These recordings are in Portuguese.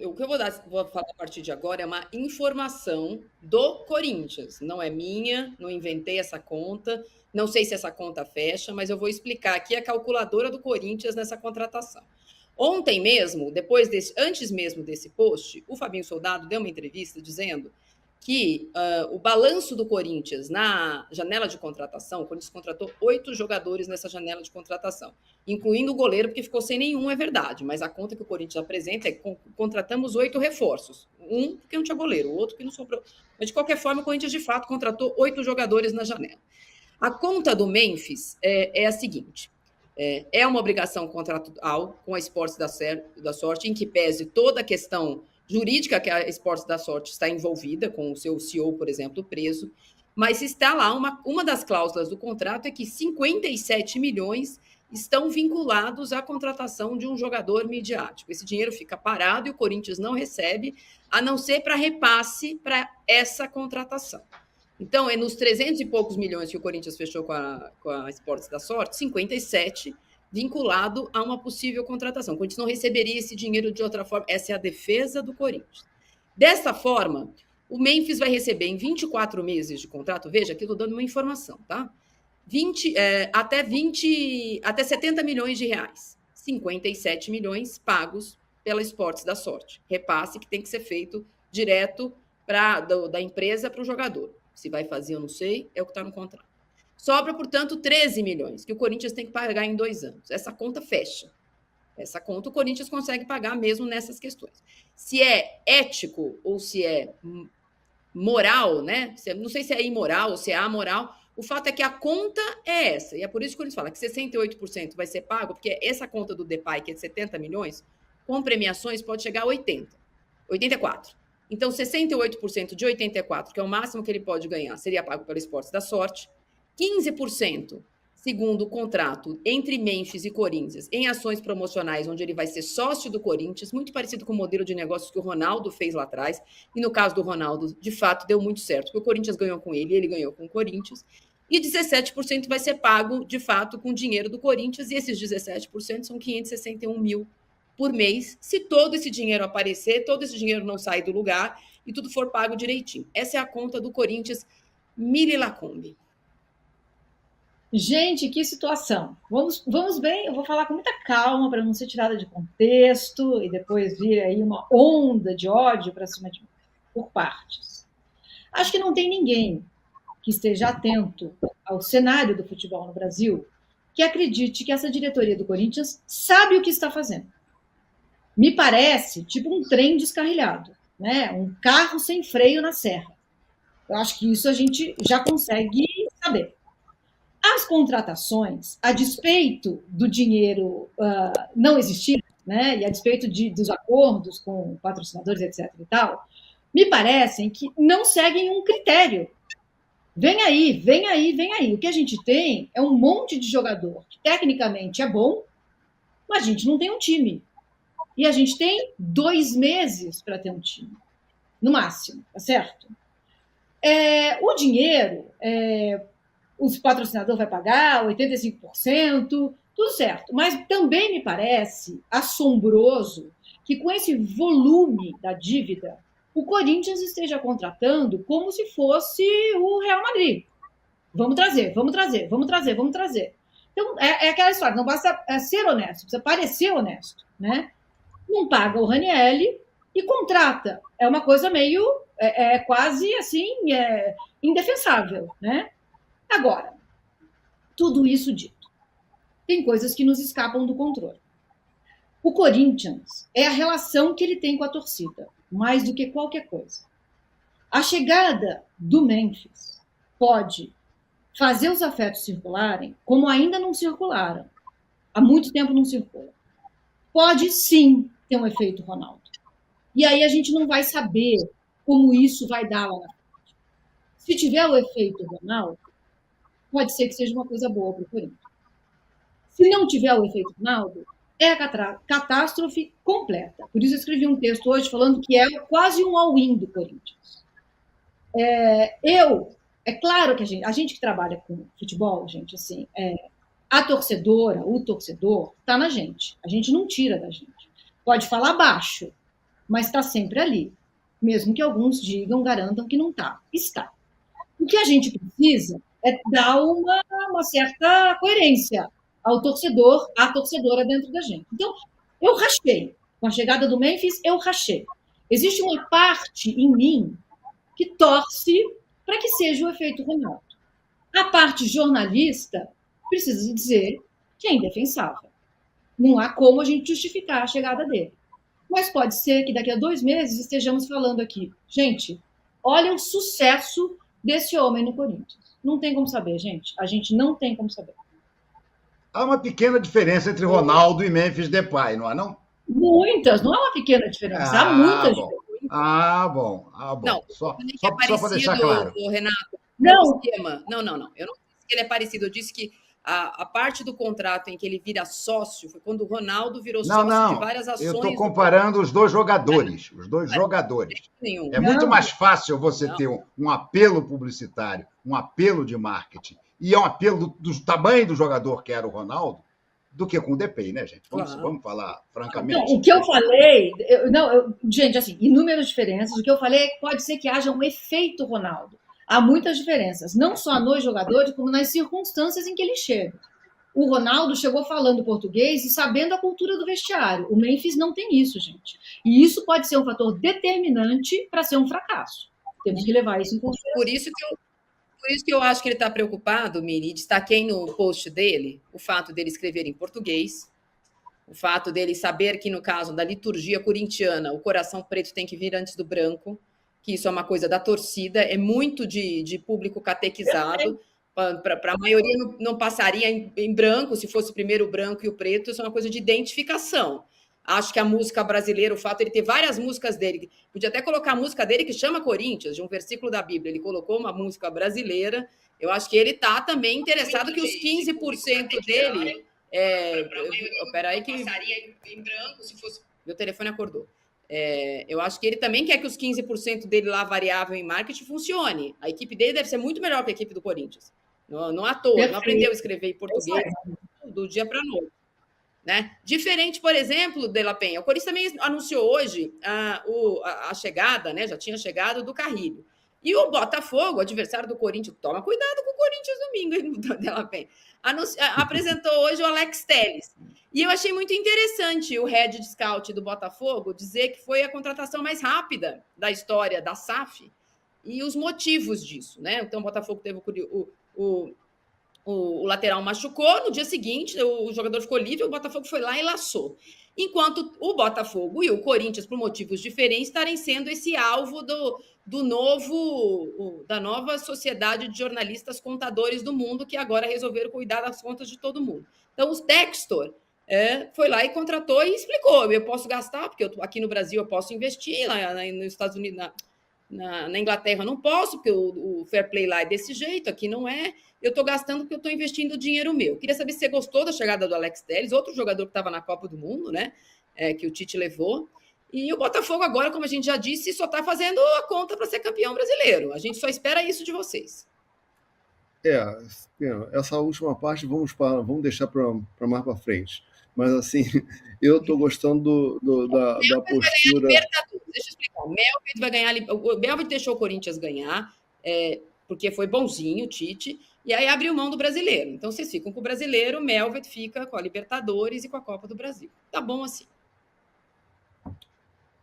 O que eu vou falar a partir de agora é uma informação do Corinthians, não é minha, não inventei essa conta, não sei se essa conta fecha, mas eu vou explicar aqui a calculadora do Corinthians nessa contratação. Ontem mesmo, antes mesmo desse post, o Fabinho Soldado deu uma entrevista dizendo que o balanço do Corinthians na janela de contratação, o Corinthians contratou 8 jogadores nessa janela de contratação, incluindo o goleiro, porque ficou sem nenhum, é verdade, mas a conta que o Corinthians apresenta é que contratamos 8 reforços. Um porque não tinha goleiro, o outro que não sobrou. Mas, de qualquer forma, o Corinthians, de fato, contratou 8 jogadores na janela. A conta do Memphis é a seguinte: é uma obrigação contratual com a Esportes da Sorte, em que pese toda a questão jurídica que a Esportes da Sorte está envolvida, com o seu CEO, por exemplo, preso, mas está lá, uma das cláusulas do contrato é que 57 milhões estão vinculados à contratação de um jogador midiático. Esse dinheiro fica parado e o Corinthians não recebe, a não ser para repasse para essa contratação. Então, é nos 300 e poucos milhões que o Corinthians fechou com a Esportes da Sorte, 57 vinculado a uma possível contratação. O Corinthians não receberia esse dinheiro de outra forma. Essa é a defesa do Corinthians. Dessa forma, o Memphis vai receber em 24 meses de contrato, veja, aqui eu estou dando uma informação, tá? Até 70 milhões de reais. 57 milhões pagos pela Esportes da Sorte. Repasse que tem que ser feito direto da empresa para o jogador. Se vai fazer, eu não sei, é o que está no contrato. Sobra, portanto, 13 milhões, que o Corinthians tem que pagar em 2 anos. Essa conta fecha. Essa conta o Corinthians consegue pagar mesmo nessas questões. Se é ético ou se é moral, né? Não sei se é imoral ou se é amoral. O fato é que a conta é essa. E é por isso que o Corinthians fala que 68% vai ser pago, porque essa conta do Depay, que é de 70 milhões, com premiações pode chegar a 80, 84. Então, 68% de 84, que é o máximo que ele pode ganhar, seria pago pelo Esportes da Sorte. 15%, segundo o contrato entre Memphis e Corinthians, em ações promocionais, onde ele vai ser sócio do Corinthians, muito parecido com o modelo de negócios que o Ronaldo fez lá atrás. E no caso do Ronaldo, de fato, deu muito certo, porque o Corinthians ganhou com ele, ele ganhou com o Corinthians. E 17% vai ser pago, de fato, com dinheiro do Corinthians, e esses 17% são 561 mil por mês, se todo esse dinheiro aparecer, todo esse dinheiro não sair do lugar e tudo for pago direitinho. Essa é a conta do Corinthians Mille Lacombe. Gente, que situação. Vamos bem, eu vou falar com muita calma para não ser tirada de contexto e depois vir aí uma onda de ódio para cima de mim, por partes. Acho que não tem ninguém que esteja atento ao cenário do futebol no Brasil que acredite que essa diretoria do Corinthians sabe o que está fazendo. Me parece tipo um trem descarrilhado, né? Um carro sem freio na serra. Eu acho que isso a gente já consegue saber. As contratações, a despeito do dinheiro não existir, né, e a despeito dos acordos com patrocinadores, etc. e tal, me parecem que não seguem um critério. Vem aí, vem aí, vem aí. O que a gente tem é um monte de jogador que tecnicamente é bom, mas a gente não tem um time. E a gente tem 2 meses para ter um time, no máximo, tá certo? O dinheiro, os patrocinadores vai pagar 85%, tudo certo. Mas também me parece assombroso que com esse volume da dívida, o Corinthians esteja contratando como se fosse o Real Madrid. Vamos trazer, vamos trazer, vamos trazer, vamos trazer. Então, é aquela história, não basta ser honesto, precisa parecer honesto, né? Não paga o Ranieri e contrata. É uma coisa meio, quase assim, indefensável, né? Agora, tudo isso dito, tem coisas que nos escapam do controle. O Corinthians é a relação que ele tem com a torcida, mais do que qualquer coisa. A chegada do Memphis pode fazer os afetos circularem como ainda não circularam. Há muito tempo não circula. Pode sim ter um efeito Ronaldo. E aí a gente não vai saber como isso vai dar lá na frente. Se tiver o efeito Ronaldo, pode ser que seja uma coisa boa para o Corinthians. Se não tiver o efeito Ronaldo, é a catástrofe completa. Por isso eu escrevi um texto hoje falando que é quase um all-in do Corinthians. É claro que a gente que trabalha com futebol, gente, assim, a torcedora, o torcedor, está na gente. A gente não tira da gente. Pode falar baixo, mas está sempre ali. Mesmo que alguns digam, garantam que não está. Está. O que a gente precisa é dar uma certa coerência ao torcedor, à torcedora dentro da gente. Então, eu rachei. Com a chegada do Memphis, eu rachei. Existe uma parte em mim que torce para que seja o efeito Ronaldo. A parte jornalista precisa dizer que é indefensável. Não há como a gente justificar a chegada dele. Mas pode ser que daqui a 2 meses estejamos falando aqui. Gente, olha o sucesso desse homem no Corinthians. Não tem como saber, gente. A gente não tem como saber. Há uma pequena diferença entre Ronaldo e Memphis Depay, não há, não? Muitas, não é uma pequena diferença. Há muitas diferenças. Bom. Não, Só para deixar claro. Renato, não. Não. Eu não disse que ele é parecido. Eu disse que a parte do contrato em que ele vira sócio foi quando o Ronaldo virou sócio de várias ações. Eu estou comparando os dois jogadores. É muito mais fácil você ter um apelo publicitário, um apelo de marketing, e é um apelo do tamanho do jogador que era o Ronaldo, do que com o Depay, né, gente? Vamos falar francamente. Não, o que eu falei... gente, assim, inúmeras diferenças. O que eu falei é que pode ser que haja um efeito Ronaldo. Há muitas diferenças, não só nos jogadores, como nas circunstâncias em que ele chega. O Ronaldo chegou falando português e sabendo a cultura do vestiário. O Memphis não tem isso, gente. E isso pode ser um fator determinante para ser um fracasso. Temos que levar isso em consideração. Por isso que eu acho que ele está preocupado, Miri, destaquei no post dele o fato dele escrever em português, o fato dele saber que, no caso da liturgia corintiana, o coração preto tem que vir antes do branco, que isso é uma coisa da torcida, é muito de público catequizado, para a maioria não passaria em branco, se fosse primeiro o branco e o preto, isso é uma coisa de identificação. Acho que a música brasileira, o fato de ele ter várias músicas dele, podia até colocar a música dele que chama Corinthians, de um versículo da Bíblia, ele colocou uma música brasileira, eu acho que ele está também interessado que os 15% dele... Peraí que... passaria em branco, se fosse... Meu telefone acordou. Eu acho que ele também quer que os 15% dele lá variável em marketing funcione. A equipe dele deve ser muito melhor que a equipe do Corinthians. Não à toa, não aprendeu a escrever em português do dia para a noite. Né? Diferente, por exemplo, de La Penha. O Corinthians também anunciou hoje a chegada, né? Já tinha chegado do Carrilho. E o Botafogo, adversário do Corinthians, toma cuidado com o Corinthians domingo, hein, de La Penha. Apresentou hoje o Alex Telles. E eu achei muito interessante o head de scout do Botafogo dizer que foi a contratação mais rápida da história da SAF e os motivos disso, né? Então, o Botafogo teve o lateral machucou, no dia seguinte o jogador ficou livre, o Botafogo foi lá e laçou. Enquanto o Botafogo e o Corinthians, por motivos diferentes, estarem sendo esse alvo da nova sociedade de jornalistas contadores do mundo, que agora resolveram cuidar das contas de todo mundo. Então, o Textor foi lá e contratou e explicou, eu posso gastar, porque aqui no Brasil eu posso investir, lá nos Estados Unidos, na Inglaterra eu não posso, porque o fair play lá é desse jeito, aqui não é, eu estou gastando porque eu estou investindo dinheiro meu. Queria saber se você gostou da chegada do Alex Telles, outro jogador que estava na Copa do Mundo, né? Que o Tite levou. E o Botafogo agora, como a gente já disse, só está fazendo a conta para ser campeão brasileiro. A gente só espera isso de vocês. Essa última parte vamos deixar para mais para frente. Mas, assim, eu estou gostando da postura... Deixa eu explicar. O Melvin vai ganhar... O Melvin deixou o Corinthians ganhar, porque foi bonzinho, o Tite, e aí abriu mão do brasileiro. Então, vocês ficam com o brasileiro, o Melvin fica com a Libertadores e com a Copa do Brasil. Tá bom assim.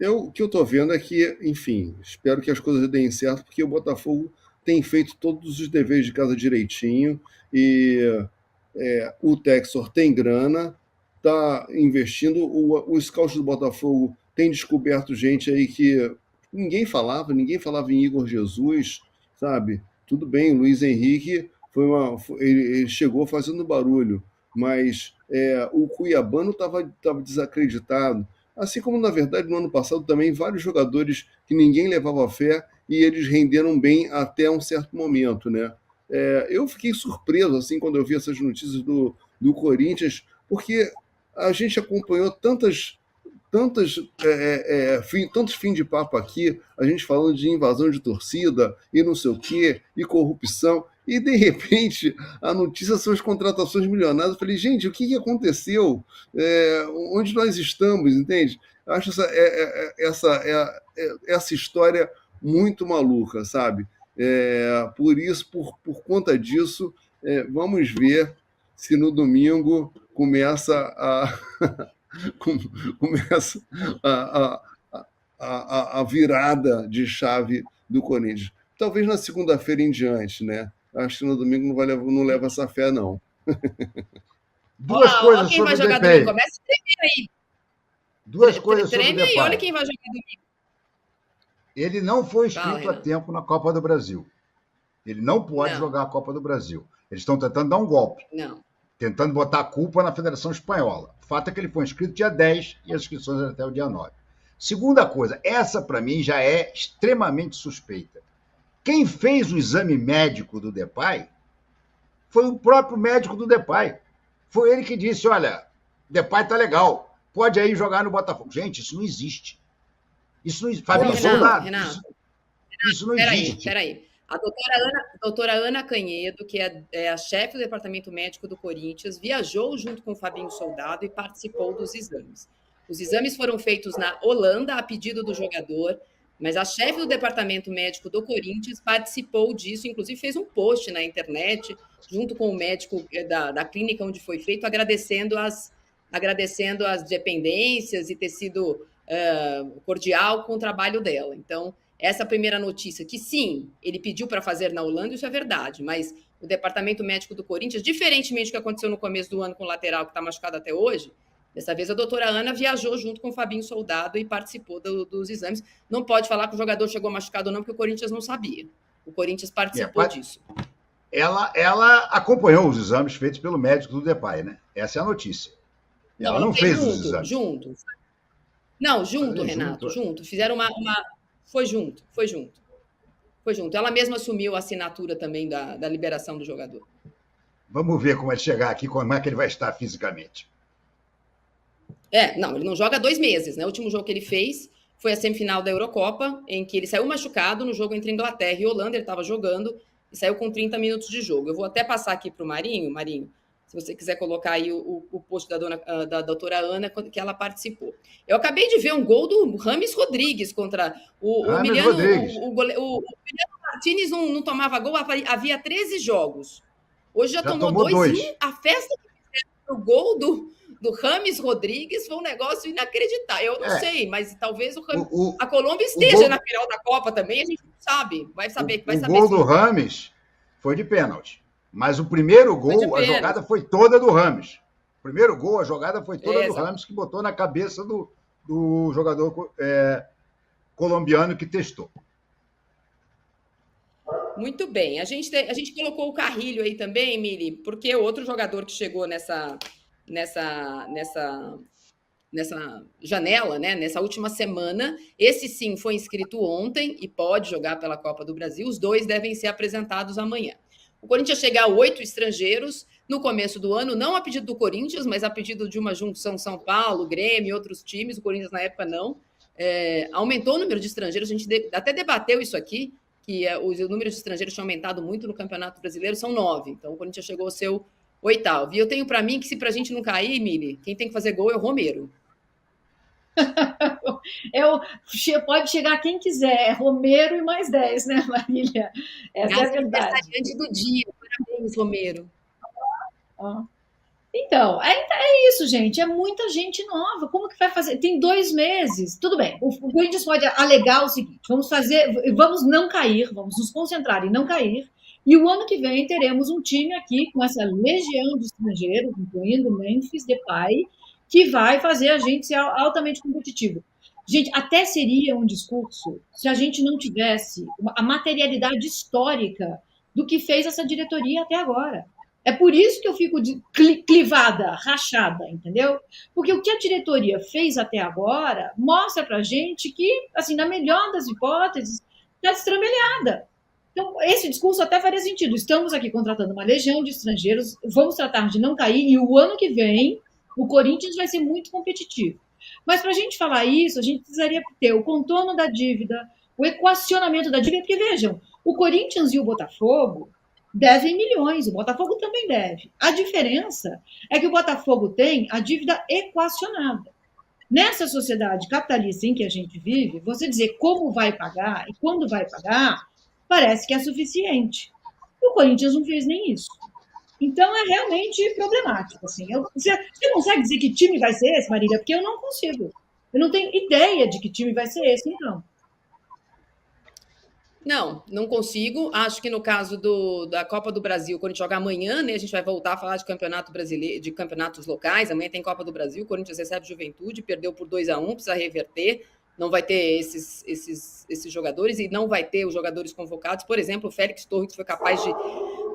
O que eu estou vendo é que, enfim, espero que as coisas deem certo, porque o Botafogo tem feito todos os deveres de casa direitinho, e o Textor tem grana, está investindo, o scout do Botafogo tem descoberto gente aí que ninguém falava em Igor Jesus, sabe? Tudo bem, o Luiz Henrique ele chegou fazendo barulho, mas o Cuiabano estava desacreditado. Assim como, na verdade, no ano passado também, vários jogadores que ninguém levava fé e eles renderam bem até um certo momento, né? Eu fiquei surpreso, assim, quando eu vi essas notícias do Corinthians, porque a gente acompanhou tantos fim de papo aqui, a gente falando de invasão de torcida e não sei o quê, e corrupção, e de repente a notícia são as contratações milionárias. Eu falei, gente, o que aconteceu? Onde nós estamos, entende? Acho essa história muito maluca, sabe? Por isso, por conta disso, vamos ver se no domingo começa começa a virada de chave do Corinthians. Talvez na segunda-feira em diante, né? Acho que no domingo não leva essa fé, não. Duas coisas quem sobre vai o jogar Depay. domingo? Começa a tremer aí. Duas coisas sobre o Treme aí, Depay. olha quem vai jogar domingo. Ele não foi inscrito a tempo na Copa do Brasil. Ele não pode jogar a Copa do Brasil. Eles estão tentando dar um golpe. Não. Tentando botar a culpa na Federação Espanhola. O fato é que ele foi inscrito dia 10 e as inscrições eram até o dia 9. Segunda coisa, essa para mim já é extremamente suspeita. Quem fez o exame médico do Depay foi o próprio médico do Depay. Foi ele que disse, olha, Depay tá legal, pode aí jogar no Botafogo. Gente, isso não existe. Isso não existe. Fabinho Soldado. Renato, isso não existe. Peraí. A doutora Ana Canhedo, que é a chefe do departamento médico do Corinthians, viajou junto com o Fabinho Soldado e participou dos exames. Os exames foram feitos na Holanda a pedido do jogador, mas a chefe do departamento médico do Corinthians participou disso, inclusive fez um post na internet, junto com o médico da clínica onde foi feito, agradecendo as dependências e ter sido cordial com o trabalho dela. Então, essa primeira notícia, que sim, ele pediu para fazer na Holanda, isso é verdade, mas o departamento médico do Corinthians, diferentemente do que aconteceu no começo do ano com o lateral, que está machucado até hoje, dessa vez a doutora Ana viajou junto com o Fabinho Soldado e participou dos exames. Não pode falar que o jogador chegou machucado ou não, porque o Corinthians não sabia. O Corinthians participou disso. Ela acompanhou os exames feitos pelo médico do Depay, né? Essa é a notícia. Ela não fez os exames. Junto, Renato, junto. Fizeram uma... Foi junto. Ela mesma assumiu a assinatura também da liberação do jogador. Vamos ver como ele chegar aqui, como é que ele vai estar fisicamente. Ele não joga há 2 meses, né? O último jogo que ele fez foi a semifinal da Eurocopa, em que ele saiu machucado no jogo entre Inglaterra e Holanda, ele estava jogando e saiu com 30 minutos de jogo. Eu vou até passar aqui para o Marinho, se você quiser colocar aí o post da doutora Ana, que ela participou. Eu acabei de ver um gol do Rames Rodrigues contra o Emiliano. O Emiliano Martínez não tomava gol, havia 13 jogos. Hoje já tomou 2. A festa que fizeram o gol do Rames Rodrigues foi um negócio inacreditável. Eu não sei, mas talvez a Colômbia esteja na final da Copa também, a gente não sabe. Vai saber. O gol do Rames foi de pênalti. Mas o primeiro gol, a jogada foi toda do Rames. O primeiro gol, a jogada foi toda do Rames, que botou na cabeça do jogador colombiano que testou. Muito bem. A gente colocou o Carrilho aí também, Mili, porque outro jogador que chegou nessa janela, né, nessa última semana, esse sim foi inscrito ontem e pode jogar pela Copa do Brasil. Os 2 devem ser apresentados amanhã. O Corinthians chega a 8 estrangeiros no começo do ano, não a pedido do Corinthians, mas a pedido de uma junção São Paulo, Grêmio e outros times. O Corinthians, na época, não. Aumentou o número de estrangeiros, a gente até debateu isso aqui, que o número de estrangeiros tinha aumentado muito no Campeonato Brasileiro, são 9. Então, o Corinthians chegou ao seu 8º. E eu tenho para mim que, se para a gente não cair, Mili, quem tem que fazer gol é o Romero. Pode chegar quem quiser, Romero e mais 10, né, Marília? Essa é a verdade. Do dia. Parabéns, Romero. Então, é isso, gente. É muita gente nova. Como que vai fazer? Tem 2 meses. Tudo bem. O Corinthians pode alegar o seguinte: vamos não cair, vamos nos concentrar em não cair. E o ano que vem teremos um time aqui com essa legião de estrangeiros, incluindo Memphis Depay, que vai fazer a gente ser altamente competitivo. Gente, até seria um discurso se a gente não tivesse a materialidade histórica do que fez essa diretoria até agora. É por isso que eu fico clivada, rachada, entendeu? Porque o que a diretoria fez até agora mostra pra gente que, assim, na melhor das hipóteses, está destrambelhada. Então, esse discurso até faria sentido. Estamos aqui contratando uma legião de estrangeiros, vamos tratar de não cair, e o ano que vem o Corinthians vai ser muito competitivo. Mas para a gente falar isso, a gente precisaria ter o contorno da dívida, o equacionamento da dívida, porque vejam, o Corinthians e o Botafogo devem milhões, o Botafogo também deve. A diferença é que o Botafogo tem a dívida equacionada. Nessa sociedade capitalista em que a gente vive, você dizer como vai pagar e quando vai pagar, parece que é suficiente. E o Corinthians não fez nem isso. Então é realmente problemático. Assim. Você consegue dizer que time vai ser esse, Marília? Porque eu não consigo. Eu não tenho ideia de que time vai ser esse, então. Não consigo. Acho que no caso da Copa do Brasil, quando a gente joga amanhã, né, a gente vai voltar a falar de campeonato brasileiro, de campeonatos locais. Amanhã tem Copa do Brasil, o Corinthians recebe Juventude, perdeu por 2-1, precisa reverter. Não vai ter esses jogadores e não vai ter os jogadores convocados. Por exemplo, o Félix Torres foi capaz de,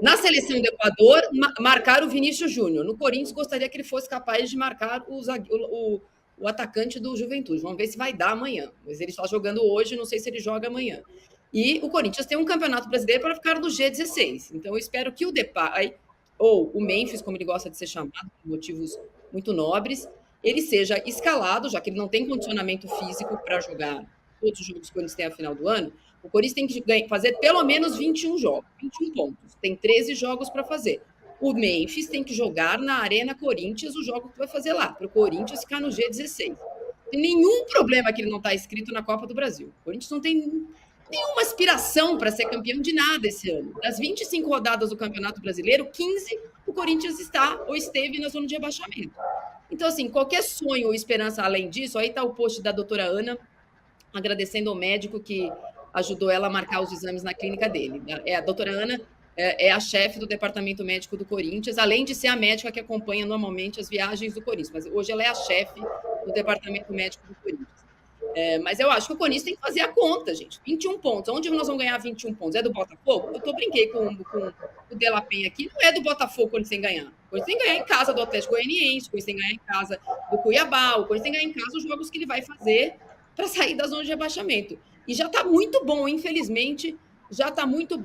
na seleção do Equador, marcar o Vinícius Júnior. No Corinthians, gostaria que ele fosse capaz de marcar o atacante do Juventude. Vamos ver se vai dar amanhã. Mas ele está jogando hoje, não sei se ele joga amanhã. E o Corinthians tem um campeonato brasileiro para ficar no G16. Então, eu espero que o Depay, ou o Memphis, como ele gosta de ser chamado, por motivos muito nobres, ele seja escalado, já que ele não tem condicionamento físico para jogar todos os jogos que o Corinthians tem a final do ano. O Corinthians tem que fazer pelo menos 21 jogos, 21 pontos. Tem 13 jogos para fazer. O Memphis tem que jogar na Arena Corinthians o jogo que vai fazer lá, para o Corinthians ficar no G16. Não tem nenhum problema que ele não está inscrito na Copa do Brasil. O Corinthians não tem nenhuma aspiração para ser campeão de nada esse ano. Das 25 rodadas do Campeonato Brasileiro, 15 o Corinthians está ou esteve na zona de rebaixamento. Então, assim, qualquer sonho ou esperança além disso, aí está o post da doutora Ana, agradecendo ao médico que ajudou ela a marcar os exames na clínica dele. A doutora Ana é a chefe do departamento médico do Corinthians, além de ser a médica que acompanha normalmente as viagens do Corinthians, mas hoje ela é a chefe do departamento médico do Corinthians. Mas eu acho que o Corinthians tem que fazer a conta, gente. 21 pontos. Onde nós vamos ganhar 21 pontos? É do Botafogo? Eu brinquei com o De La Penha aqui. Não é do Botafogo quando tem que ganhar. O Corinthians tem que ganhar em casa do Atlético Goianiense, o Corinthians tem que ganhar em casa do Cuiabá, o Corinthians tem que ganhar em casa os jogos que ele vai fazer para sair da zona de rebaixamento. E já está muito bom, infelizmente, já está muito bom.